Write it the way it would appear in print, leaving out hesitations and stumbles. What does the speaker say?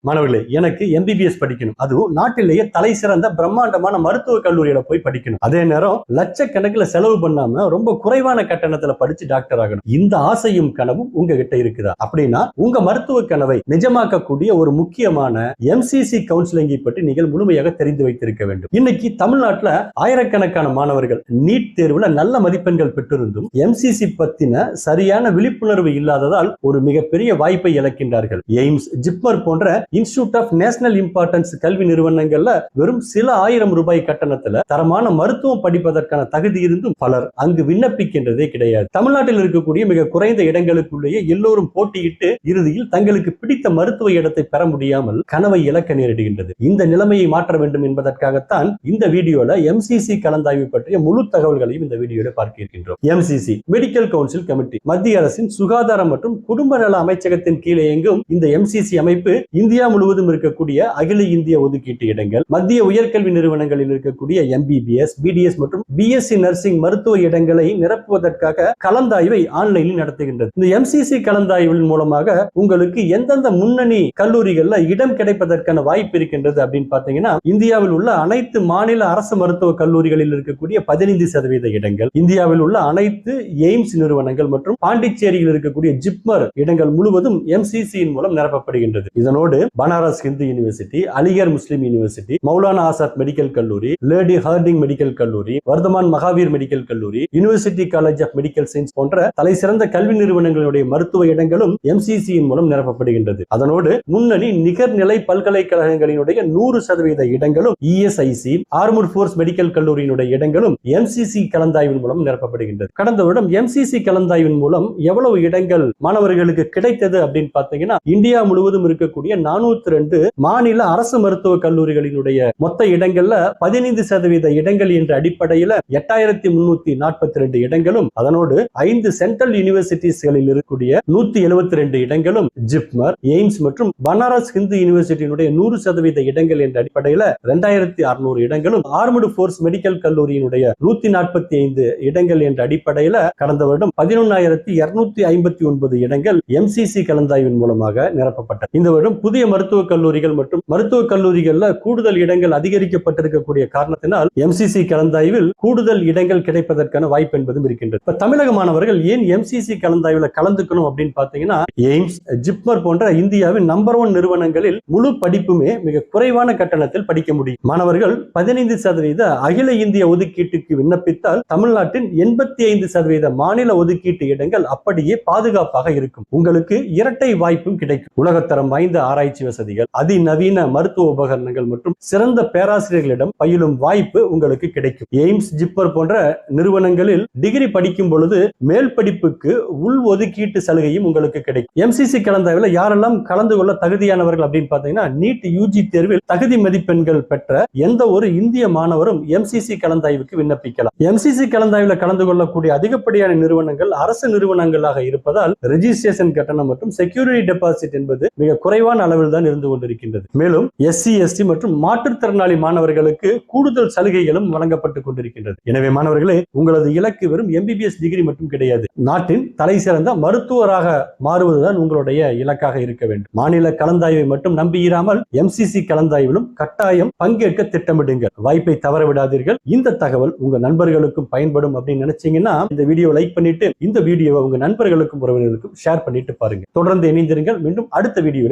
மாணவர்களே, எனக்கு எம்பிபிஎஸ் படிக்கணும், அதுவும் நாட்டிலேயே தலை சிறந்த பிரம்மாண்டமான மருத்துவ கல்லூரியில போய் படிக்கணும், அதே நேரம் லட்சக்கணக்கில் செலவு பண்ணாம ரொம்ப குறைவான கட்டணத்துல படிச்சு டாக்டர் ஆகணும். இந்த ஆசையும் கனவும் உங்ககிட்ட இருக்குதா? அப்படின்னா உங்க மருத்துவ கனவை நிஜமாக்கக்கூடிய ஒரு முக்கியமான எம்சிசி கவுன்சிலிங்கை பற்றி நீங்கள் முழுமையாக தெரிந்து வைத்திருக்க வேண்டும். இன்னைக்கு தமிழ்நாட்டில் ஆயிரக்கணக்கான மாணவர்கள் நீட் தேர்வுல நல்ல மதிப்பெண்கள் பெற்றிருந்தும் எம்சிசி பத்தின சரியான விழிப்புணர்வு இல்லாததால் ஒரு மிகப்பெரிய வாய்ப்பை இழக்கின்றார்கள். எய்ம்ஸ், ஜிப்மர் போன்ற இன்ஸ்டிடியூட் ஆஃப் நேஷனல் இம்பார்ட்டன்ஸ் கல்வி நிறுவனங்கள்ல வெறும் சில ஆயிரம் ரூபாய் கட்டணத்துல தரமான மருத்துவம் படிப்பதற்கான தகுதி இருந்தும் பலர் அங்கு விண்ணப்பிக்கின்றதே கிடையாது. தமிழ்நாட்டில் இருக்கக்கூடிய மிக குறைந்த இடங்களுக்குள்ளேயே எல்லோரும் போட்டியிட்டு இறுதியில் தங்களுக்கு பிடித்த மருத்துவ இடத்தை பெற முடியாமல் கனவை இழக்க நேரிடுகின்றது. இந்த நிலைமையை மாற்ற வேண்டும் என்பதற்காகத்தான் இந்த வீடியோல எம்சிசி கலந்தாய்வு பற்றிய முழு தகவல்களையும் இந்த வீடியோல பார்க்க இருக்கின்றோம். எம்சிசி மெடிக்கல் கவுன்சில் கமிட்டி மத்திய அரசின் சுகாதாரம் மற்றும் குடும்ப நல அமைச்சகத்தின் கீழே இயங்கும் இந்த எம்சிசி அமைப்பு இந்தியா முழுவதும் இருக்கக்கூடிய அகில இந்திய ஒதுக்கீட்டு இடங்கள், மத்திய உயர்கல்வி நிறுவனங்களில் இருக்கக்கூடிய எம்பிபிஎஸ், பிடிஎஸ் மற்றும் பிஎஸ்சி நர்சிங் மருத்துவ இடங்களை நிரப்புவதற்காக கலந்தாய்வை ஆன்லைனில் நடத்துகின்றது. இந்த எம்சிசி கலந்தாய்வின் மூலமாக உங்களுக்கு எந்தெந்த முன்னணி கல்லூரிகள்ல இடம் கிடைப்பதற்கான வாய்ப்பு இருக்கின்றது அப்படின்னு பாத்தீங்கன்னா, இந்தியாவில் உள்ள அனைத்து மாநில அரசு மருத்துவ கல்லூரிகளில் இருக்கக்கூடிய 15% இடங்கள், இந்தியாவில் உள்ள அனைத்து எய்ம்ஸ் நிறுவனங்கள் மற்றும் பாண்டிச்சேரியில் இருக்கக்கூடிய ஜிப்மர் இடங்கள் முழுவதும் எம்சிசியின் மூலம் நிரப்பப்படுகின்றது. இதனோடு Banaras Hindu university, Aligarh Muslim university, Maulana Azad medical கல்லூரி, லேடி ஹார்டிங் மெடிக்கல் கல்லூரி, வர்தமான் மகாவீர் மெடிக்கல் கல்லூரி, university college of medical science போன்ற தலை சிறந்த கல்வி நிறுவனங்களுடைய மருத்துவ இடங்களும் எம்சிசியின் மூலம் நிரப்பப்படுகின்றது. அதனோடு முன்னணி நிகர்நிலை பல்கலைக்கழகங்களினுடைய 100% இடங்களும் இஎஸ்ஐசி, ஆர்மூர் போர்ஸ் மெடிக்கல் கல்லூரியினுடைய இடங்களும் எம்சிசி கலந்தாய்வின் மூலம் நிரப்பப்படுகின்றது. கடந்த வருடம் எம்சிசி கலந்தாய்வின் மூலம் எவ்வளவு இடங்கள் மாணவர்களுக்கு கிடைத்தது அப்படின்னு பாத்தீங்கன்னா, இந்தியா முழுவதும் இருக்கக்கூடிய 402 மாநில அரசு மருத்துவ கல்லூரிகளினுடைய மொத்த இடங்கள்ல 15% இடங்கள் என்ற அடிப்படையில் 8342 இடங்களும், அதனோடு 5 சென்ட்ரல் யூனிவர்சிட்டிகளில் இருக்கக்கூடிய 172 இடங்களும், ஜிப்மர், எய்ம்ஸ் மற்றும் பனாரஸ் ஹிந்து யூனிவர்சிட்டியினுடைய 100% இடங்கள் என்ற அடிப்படையில் 2600 இடங்களும், ஆர்மடு போர்ஸ் மெடிக்கல் கல்லூரியினுடைய 145 இடங்கள் என்ற அடிப்படையில் கடந்த வருடம் 11,259 இடங்கள் எம்சிசி கலந்தாய்வின் மூலமாக நிரப்பப்பட்டது. இந்த வருடம் புதிய மருத்துவக் கல்லூரிகள் மற்றும் மருத்துவக் கல்லூரிகள்ல கூடுதல் இடங்கள் அதிகரிக்கப்பட்டிருக்கக்கூடிய காரணத்தினால் எம்சிசி கலந்தாய்வில் கூடுதல் இடங்கள் கிடைப்பதற்கான வாய்ப்பு என்பதும் இருக்கின்றது. இப்ப தமிழக மாணவர்கள் ஏன் எம்சிசி கலந்தாய்வில் கலந்துக்கணும் அப்படின்னு பாத்தீங்கன்னா, எய்ம்ஸ், ஜிப்மர் போன்ற இந்தியாவின் நம்பர் 1 நிறுவனங்களில் முழு படிப்புமே மிக குறைவான கட்டணத்தில் படிக்க முடியும். மாணவர்கள் 15% அகில இந்திய ஒதுக்கீட்டுக்கு விண்ணப்பித்தால் தமிழ்நாட்டின் 85% மாநில ஒதுக்கீட்டு இடங்கள் அப்படியே பாதுகாப்பாக இருக்கும். உங்களுக்கு இரட்டை வாய்ப்பும் கிடைக்கும். உலகத்தரம் வாய்ந்த ஆராய்ச்சி வசதிகள், அதிநவீன மருத்துவ உபகரணங்கள் மற்றும் சிறந்த பேராசிரியர்களிடம் பயிலும் வாய்ப்பு உங்களுக்கு கிடைக்கும். எய்ம்ஸ், ஜிப்மர் போன்ற நிறுவனங்களில் டிகிரி படிக்கும் பொழுது மேல் படிப்புக்கு உள் ஒதுக்கீட்டு சலுகையும் உங்களுக்கு கிடைக்கும். எம்சிசி கலந்தாய்வில் யாரெல்லாம் கலந்து கொள்ள தகுதியானவர்கள் அப்படின்னு பாத்தீங்கன்னா, நீட் யூஜி தேர்வில் தகுதி மதிப்பெண்கள் பெற்ற எந்த ஒரு இந்திய மாணவரும் எம்சிசி கலந்தாய்வுக்கு விண்ணப்பிக்கலாம். எம்சிசி கலந்தாய்வில் கலந்து கொள்ளக்கூடிய அதிகப்படியான நிறுவனங்கள் அரசு நிறுவனங்களாக இருப்பதால் ரெஜிஸ்ட்ரேஷன் கட்டணம் மற்றும் செக்யூரிட்டி டெபாசிட் என்பது மிக குறைவான அளவில் தான் இருந்து கொண்டிருக்கின்றது. மேலும் எஸ்சி, எஸ்டி மற்றும் மாற்றுத்திறனாளி மாணவர்களுக்கு கூடுதல் சலுகைகளும் வழங்கப்பட்டுக் கொண்டிருக்கின்றது. எனவே மாணவர்களே, உங்களது இலக்கு வெறும் எம்பிபிஎஸ் டிகிரி மட்டும் கிடையாது. நாட்டின் தலை சிறந்த மருத்துவராக மாறுவதுதான் உங்களுடைய இலக்காக இருக்க வேண்டும். மாநில கலந்தாய்வை மட்டும் நம்பியிராமல் எம்சிசி கலந்தாய்விலும் கட்டாயம் பங்கேற்க திட்டமிடுங்கள். வாய்ப்பை தவற விடாதீர்கள். இந்த தகவல் உங்க நண்பர்களுக்கும் பயன்படும் அப்படின்னு நினைச்சீங்கன்னா இந்த வீடியோ லைக் பண்ணிட்டு இந்த வீடியோவை உங்க நண்பர்களுக்கும் உறவினர்களுக்கும் ஷேர் பண்ணிட்டு பாருங்க. தொடர்ந்து இணைந்திருங்கள். மீண்டும் அடுத்த வீடியோவில்